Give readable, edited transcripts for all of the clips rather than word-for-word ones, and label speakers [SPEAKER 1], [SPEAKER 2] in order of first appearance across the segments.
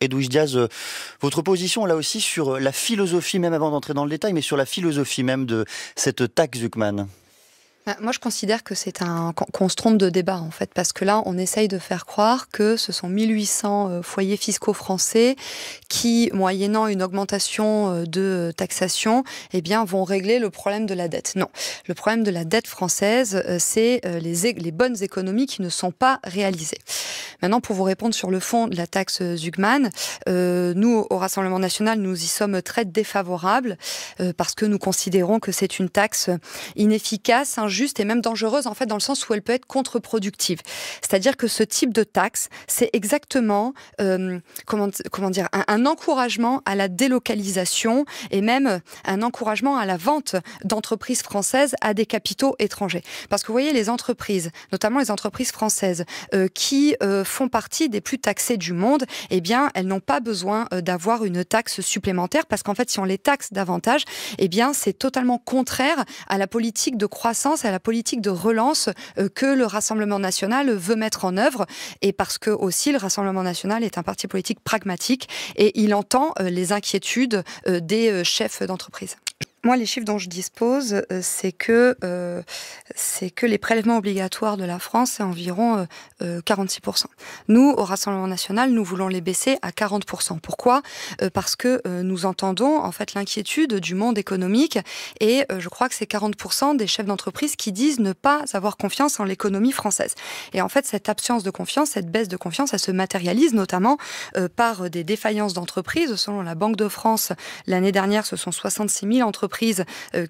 [SPEAKER 1] Edwige Diaz, votre position là aussi sur la philosophie, même avant d'entrer dans le détail, mais sur la philosophie même de cette taxe Zucman.
[SPEAKER 2] Moi, je considère que c'est qu'on se trompe de débat, en fait, parce que là, on essaye de faire croire que ce sont 1800 foyers fiscaux français qui, moyennant une augmentation de taxation, eh bien, vont régler le problème de la dette. Non. Le problème de la dette française, c'est les bonnes économies qui ne sont pas réalisées. Maintenant, pour vous répondre sur le fond de la taxe Zucman, nous, au Rassemblement national, nous y sommes très défavorables parce que nous considérons que c'est une taxe inefficace, injuste et même dangereuse, en fait, dans le sens où elle peut être contre-productive. C'est-à-dire que ce type de taxe, c'est exactement comment dire, un encouragement à la délocalisation et même un encouragement à la vente d'entreprises françaises à des capitaux étrangers. Parce que vous voyez, les entreprises, notamment les entreprises françaises, qui font partie des plus taxées du monde, eh bien, elles n'ont pas besoin d'avoir une taxe supplémentaire parce qu'en fait, si on les taxe davantage, eh bien, c'est totalement contraire à la politique de croissance, à la politique de relance que le Rassemblement national veut mettre en œuvre, et parce que aussi le Rassemblement national est un parti politique pragmatique et il entend les inquiétudes des chefs d'entreprise. Moi, les chiffres dont je dispose, c'est que les prélèvements obligatoires de la France, c'est environ 46%. Nous, au Rassemblement national, nous voulons les baisser à 40%. Pourquoi ? Parce que nous entendons en fait l'inquiétude du monde économique et je crois que c'est 40% des chefs d'entreprise qui disent ne pas avoir confiance en l'économie française. Et en fait, cette absence de confiance, cette baisse de confiance, elle se matérialise notamment par des défaillances d'entreprises. Selon la Banque de France, l'année dernière, ce sont 66 000 entreprises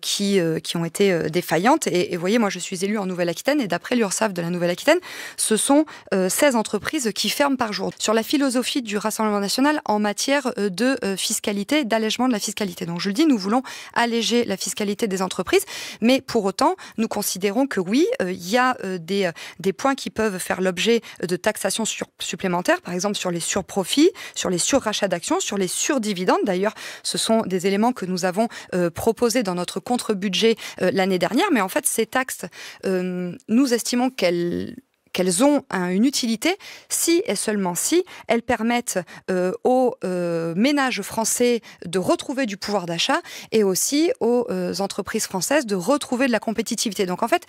[SPEAKER 2] qui ont été défaillantes. Et vous voyez, moi, je suis élue en Nouvelle-Aquitaine et d'après l'URSSAF de la Nouvelle-Aquitaine, ce sont 16 entreprises qui ferment par jour. Sur la philosophie du Rassemblement national en matière de fiscalité, d'allègement de la fiscalité. Donc, je le dis, nous voulons alléger la fiscalité des entreprises, mais pour autant, nous considérons que oui, il y a des points qui peuvent faire l'objet de taxations supplémentaires, par exemple sur les surprofits, sur les surrachats d'actions, sur les surdividendes. D'ailleurs, ce sont des éléments que nous avons proposés dans notre contre-budget l'année dernière, mais en fait, ces taxes, nous estimons qu'elles ont une utilité si et seulement si elles permettent aux ménages français de retrouver du pouvoir d'achat et aussi aux entreprises françaises de retrouver de la compétitivité. Donc en fait,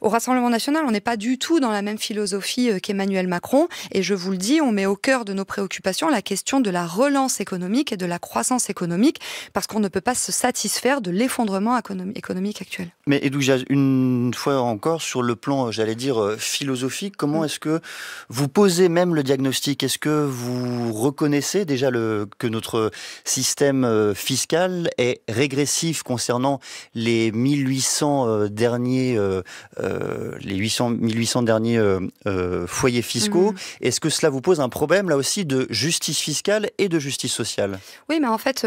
[SPEAKER 2] au Rassemblement national, on n'est pas du tout dans la même philosophie qu'Emmanuel Macron. Et je vous le dis, on met au cœur de nos préoccupations la question de la relance économique et de la croissance économique, parce qu'on ne peut pas se satisfaire de l'effondrement économique actuel.
[SPEAKER 1] Mais Edwige, une fois encore, sur le plan, j'allais dire, philosophique, comment est-ce que vous posez même le diagnostic ? Est-ce que vous reconnaissez déjà que notre système fiscal est régressif concernant les 1800 derniers... les 1800 derniers foyers fiscaux. Est-ce que cela vous pose un problème, là aussi, de justice fiscale et de justice sociale ?
[SPEAKER 2] Oui, mais en fait,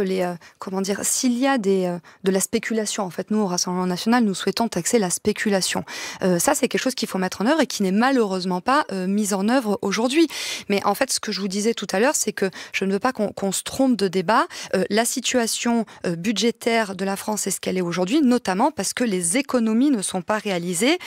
[SPEAKER 2] s'il y a de la spéculation, en fait, nous, au Rassemblement national, nous souhaitons taxer la spéculation. Ça, c'est quelque chose qu'il faut mettre en œuvre et qui n'est malheureusement pas mis en œuvre aujourd'hui. Mais en fait, ce que je vous disais tout à l'heure, c'est que je ne veux pas qu'on se trompe de débat. La situation budgétaire de la France est ce qu'elle est aujourd'hui, notamment parce que les économies ne sont pas réalisées.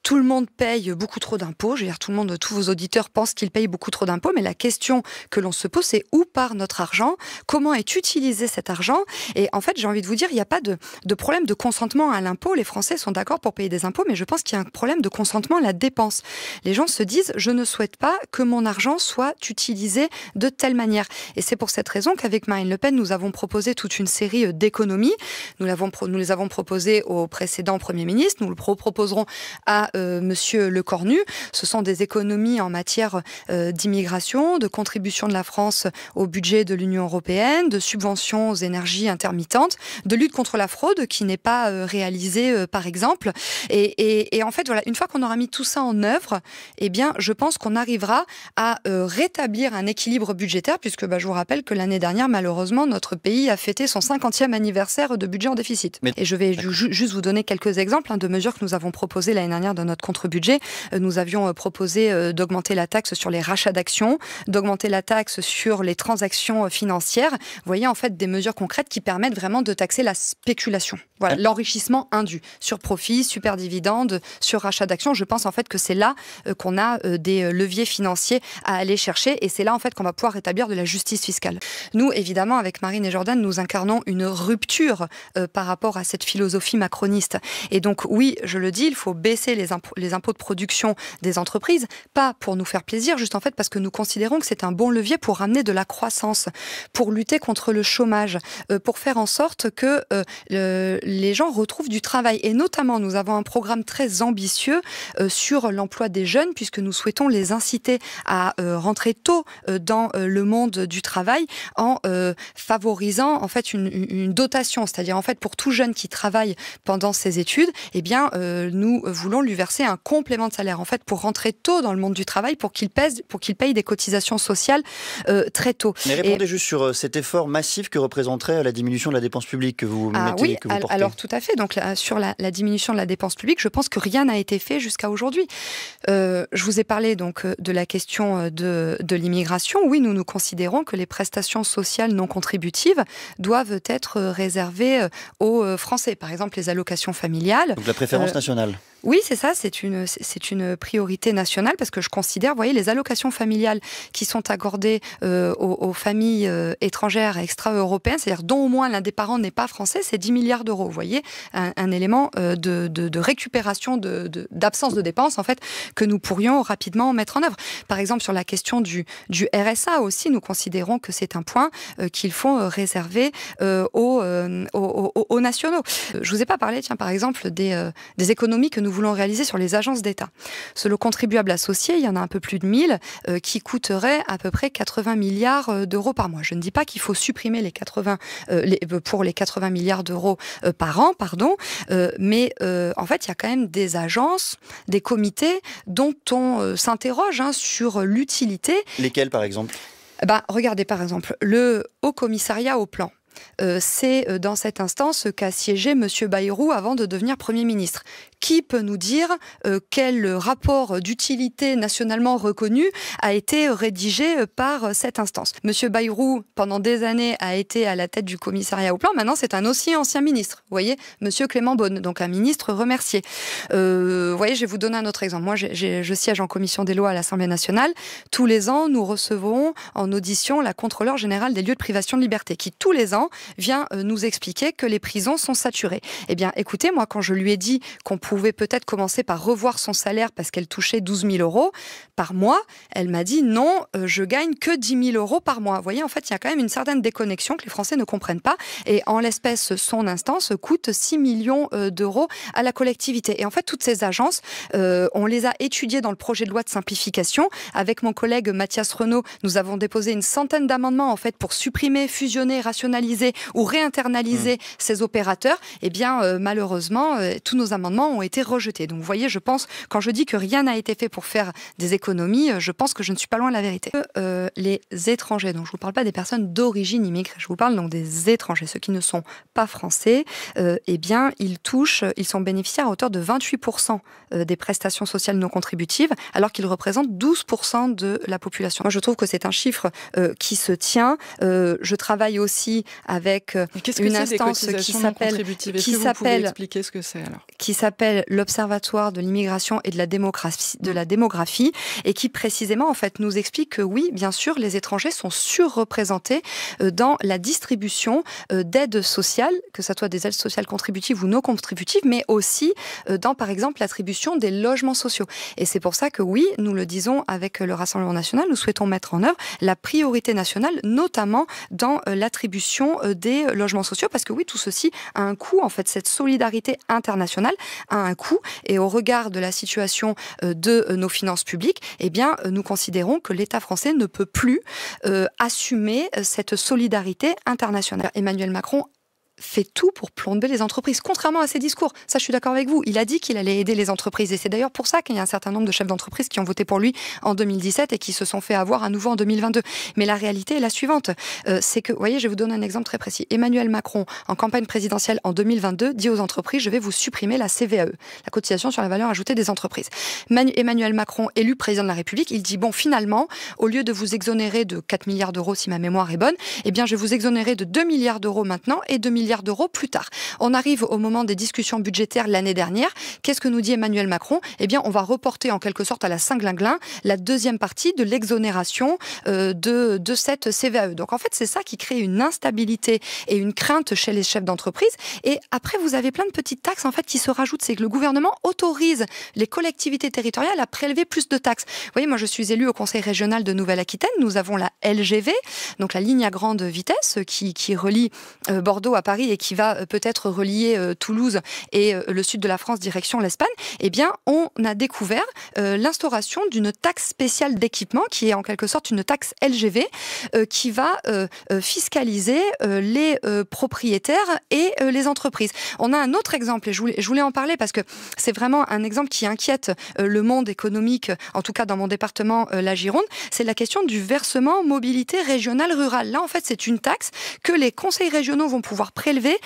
[SPEAKER 2] Tout le monde paye beaucoup trop d'impôts. Je veux dire, tous vos auditeurs pensent qu'ils payent beaucoup trop d'impôts, mais la question que l'on se pose, c'est où part notre argent ? Comment est utilisé cet argent ? Et en fait, j'ai envie de vous dire, il n'y a pas de problème de consentement à l'impôt. Les Français sont d'accord pour payer des impôts, mais je pense qu'il y a un problème de consentement à la dépense. Les gens se disent, je ne souhaite pas que mon argent soit utilisé de telle manière. Et c'est pour cette raison qu'avec Marine Le Pen, nous avons proposé toute une série d'économies. Nous les avons proposées au précédent Premier ministre. Nous le proposerons à Monsieur Lecornu. Ce sont des économies en matière d'immigration, de contribution de la France au budget de l'Union européenne, de subventions aux énergies intermittentes, de lutte contre la fraude qui n'est pas réalisée par exemple. Et en fait, voilà, une fois qu'on aura mis tout ça en œuvre, eh bien, je pense qu'on arrivera à rétablir un équilibre budgétaire, puisque je vous rappelle que l'année dernière, malheureusement, notre pays a fêté son 50e anniversaire de budget en déficit. Et je vais juste vous donner quelques exemples de mesures que nous avons proposées l'année dernière dans notre contre-budget, nous avions proposé d'augmenter la taxe sur les rachats d'actions, d'augmenter la taxe sur les transactions financières. Vous voyez, en fait, des mesures concrètes qui permettent vraiment de taxer la spéculation. Voilà, l'enrichissement indu sur profit, super dividende, sur rachat d'actions. Je pense en fait que c'est là qu'on a des leviers financiers à aller chercher et c'est là en fait qu'on va pouvoir rétablir de la justice fiscale. Nous, évidemment, avec Marine et Jordan, nous incarnons une rupture par rapport à cette philosophie macroniste. Et donc, oui, je le dis, il faut baisser les impôts de production des entreprises, pas pour nous faire plaisir, juste en fait parce que nous considérons que c'est un bon levier pour ramener de la croissance, pour lutter contre le chômage, pour faire en sorte que les gens retrouvent du travail. Et notamment, nous avons un programme très ambitieux sur l'emploi des jeunes, puisque nous souhaitons les inciter à rentrer tôt dans le monde du travail en favorisant en fait une dotation, c'est-à-dire en fait pour tout jeune qui travaille pendant ses études, eh bien nous voulons lui verser un complément de salaire en fait pour rentrer tôt dans le monde du travail, pour qu'il paye des cotisations sociales très tôt.
[SPEAKER 1] Mais répondez juste sur cet effort massif que représenterait la diminution de la dépense publique que vous mettez,
[SPEAKER 2] oui,
[SPEAKER 1] que vous portez.
[SPEAKER 2] Alors tout à fait. Donc sur la diminution de la dépense publique, je pense que rien n'a été fait jusqu'à aujourd'hui. Je vous ai parlé donc de la question de l'immigration. Oui, nous considérons que les prestations sociales non contributives doivent être réservées aux Français. Par exemple, les allocations familiales.
[SPEAKER 1] Donc la préférence nationale.
[SPEAKER 2] Oui, c'est ça, c'est une priorité nationale parce que je considère, vous voyez, les allocations familiales qui sont accordées aux familles étrangères et extra-européennes, c'est-à-dire dont au moins l'un des parents n'est pas français, c'est 10 milliards d'euros. Vous voyez, un élément de récupération d'absence de dépenses, en fait, que nous pourrions rapidement mettre en œuvre. Par exemple, sur la question du RSA aussi, nous considérons que c'est un point qu'il faut réserver aux nationaux. Je vous ai pas parlé, tiens, par exemple, des économies que nous voulons réaliser sur les agences d'État. Sur le contribuable associé, il y en a un peu plus de 1000 qui coûteraient à peu près 80 milliards d'euros par mois. Je ne dis pas qu'il faut supprimer pour les 80 milliards d'euros par an, mais en fait, il y a quand même des agences, des comités dont on s'interroge sur l'utilité.
[SPEAKER 1] Lesquels, par exemple ?
[SPEAKER 2] Regardez, par exemple, le Haut Commissariat au Plan. C'est dans cette instance qu'a siégé M. Bayrou avant de devenir Premier ministre. Qui peut nous dire quel rapport d'utilité nationalement reconnu a été rédigé par cette instance? M. Bayrou, pendant des années, a été à la tête du commissariat au plan. Maintenant, c'est un aussi ancien ministre. Vous voyez, M. Clément Beaune, donc un ministre remercié. Vous voyez, je vais vous donner un autre exemple. Moi, je siège en commission des lois à l'Assemblée nationale. Tous les ans, nous recevons en audition la contrôleure générale des lieux de privation de liberté, qui tous les ans vient nous expliquer que les prisons sont saturées. Eh bien, écoutez, moi, quand je lui ai dit qu'on pouvait peut-être commencer par revoir son salaire parce qu'elle touchait 12 000 euros par mois, elle m'a dit non, je gagne que 10 000 euros par mois. Vous voyez, en fait, il y a quand même une certaine déconnexion que les Français ne comprennent pas. Et en l'espèce, son instance coûte 6 millions d'euros à la collectivité. Et en fait, toutes ces agences, on les a étudiées dans le projet de loi de simplification. Avec mon collègue Mathias Renaud, nous avons déposé une centaine d'amendements en fait pour supprimer, fusionner, rationaliser ou réinternaliser ces opérateurs. Eh bien, malheureusement, tous nos amendements ont été rejetés. Donc, vous voyez, je pense, quand je dis que rien n'a été fait pour faire des économies, je pense que je ne suis pas loin de la vérité. Les étrangers, donc je ne vous parle pas des personnes d'origine immigrée, je vous parle donc des étrangers, ceux qui ne sont pas français, eh bien, ils sont bénéficiaires à hauteur de 28% des prestations sociales non contributives, alors qu'ils représentent 12% de la population. Moi, je trouve que c'est un chiffre qui se tient. Je travaille aussi avec une instance qui s'appelle l'Observatoire de l'immigration et de la démographie, et qui précisément en fait nous explique que oui, bien sûr, les étrangers sont surreprésentés dans la distribution d'aides sociales, que ce soit des aides sociales contributives ou non contributives, mais aussi dans par exemple l'attribution des logements sociaux. Et c'est pour ça que oui, nous le disons avec le Rassemblement national, nous souhaitons mettre en œuvre la priorité nationale, notamment dans l'attribution des logements sociaux, parce que oui, tout ceci a un coût. En fait, cette solidarité internationale a un coût, et au regard de la situation de nos finances publiques, eh bien, nous considérons que l'État français ne peut plus assumer cette solidarité internationale. Emmanuel Macron fait tout pour plomber les entreprises, contrairement à ses discours. Ça, je suis d'accord avec vous. Il a dit qu'il allait aider les entreprises. Et c'est d'ailleurs pour ça qu'il y a un certain nombre de chefs d'entreprise qui ont voté pour lui en 2017 et qui se sont fait avoir à nouveau en 2022. Mais la réalité est la suivante. C'est que, vous voyez, je vais vous donner un exemple très précis. Emmanuel Macron, en campagne présidentielle en 2022, dit aux entreprises, je vais vous supprimer la CVAE, la cotisation sur la valeur ajoutée des entreprises. Emmanuel Macron, élu président de la République, il dit, bon, finalement, au lieu de vous exonérer de 4 milliards d'euros, si ma mémoire est bonne, eh bien, je vais vous exonérer de 2 milliards d'euros maintenant et 2 milliards d'euros plus tard. On arrive au moment des discussions budgétaires l'année dernière. Qu'est-ce que nous dit Emmanuel Macron? Eh bien, on va reporter en quelque sorte à la Saint-Glinglin la deuxième partie de l'exonération de cette CVAE. Donc, en fait, c'est ça qui crée une instabilité et une crainte chez les chefs d'entreprise. Et après, vous avez plein de petites taxes en fait qui se rajoutent. C'est que le gouvernement autorise les collectivités territoriales à prélever plus de taxes. Vous voyez, moi, je suis élue au Conseil régional de Nouvelle-Aquitaine. Nous avons la LGV, donc la ligne à grande vitesse qui relie Bordeaux à Paris et qui va peut-être relier Toulouse et le sud de la France direction l'Espagne. Eh bien, on a découvert l'instauration d'une taxe spéciale d'équipement qui est en quelque sorte une taxe LGV qui va fiscaliser les propriétaires et les entreprises. On a un autre exemple et je voulais en parler parce que c'est vraiment un exemple qui inquiète le monde économique, en tout cas dans mon département, la Gironde, c'est la question du versement mobilité régionale rurale. Là, en fait, c'est une taxe que les conseils régionaux vont pouvoir prélever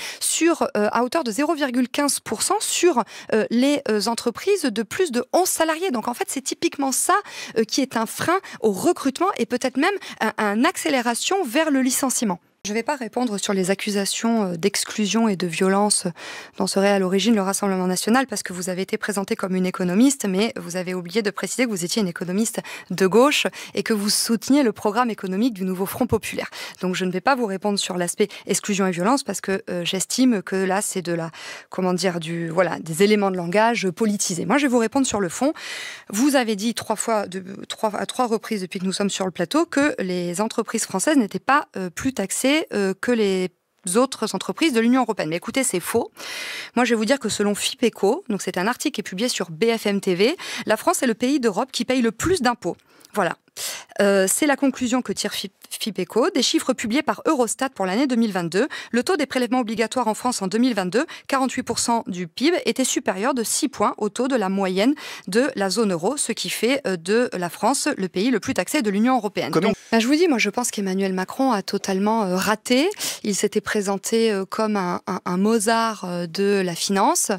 [SPEAKER 2] à hauteur de 0,15% sur les entreprises de plus de 11 salariés. Donc, en fait, c'est typiquement ça qui est un frein au recrutement et peut-être même une accélération vers le licenciement. Je ne vais pas répondre sur les accusations d'exclusion et de violence dont serait à l'origine le Rassemblement national parce que vous avez été présenté comme une économiste, mais vous avez oublié de préciser que vous étiez une économiste de gauche et que vous souteniez le programme économique du nouveau Front populaire. Donc je ne vais pas vous répondre sur l'aspect exclusion et violence parce que j'estime que là c'est des éléments de langage politisés. Moi je vais vous répondre sur le fond. Vous avez dit à trois reprises depuis que nous sommes sur le plateau que les entreprises françaises n'étaient pas plus taxées que les autres entreprises de l'Union européenne. Mais écoutez, c'est faux. Moi, je vais vous dire que selon FIPECO, donc c'est un article qui est publié sur BFM TV, la France est le pays d'Europe qui paye le plus d'impôts. Voilà. C'est la conclusion que tire FIPECO, des chiffres publiés par Eurostat pour l'année 2022. Le taux des prélèvements obligatoires en France en 2022, 48% du PIB, était supérieur de 6 points au taux de la moyenne de la zone euro, ce qui fait de la France le pays le plus taxé de l'Union européenne. Donc, je vous dis, moi je pense qu'Emmanuel Macron a totalement raté. Il s'était présenté comme un Mozart de la finance.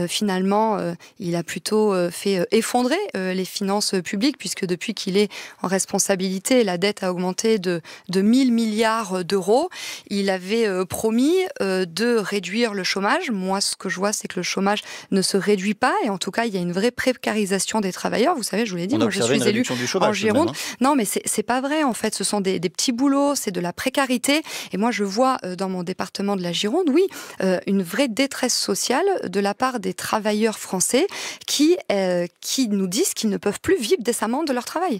[SPEAKER 2] Finalement, il a plutôt fait effondrer les finances publiques, puisque depuis qu'il est en responsabilité, la dette a augmenté de 1000 milliards d'euros. Il avait promis de réduire le chômage. Moi, ce que je vois, c'est que le chômage ne se réduit pas. Et en tout cas, il y a une vraie précarisation des travailleurs. Vous savez, je vous l'ai dit, moi, je suis élue en Gironde. Non, mais c'est pas vrai, en fait. Ce sont des petits boulots, c'est de la précarité. Et moi, je vois dans mon département de la Gironde, oui, une vraie détresse sociale de la part des travailleurs français qui nous disent qu'ils ne peuvent plus vivre décemment de leur travail.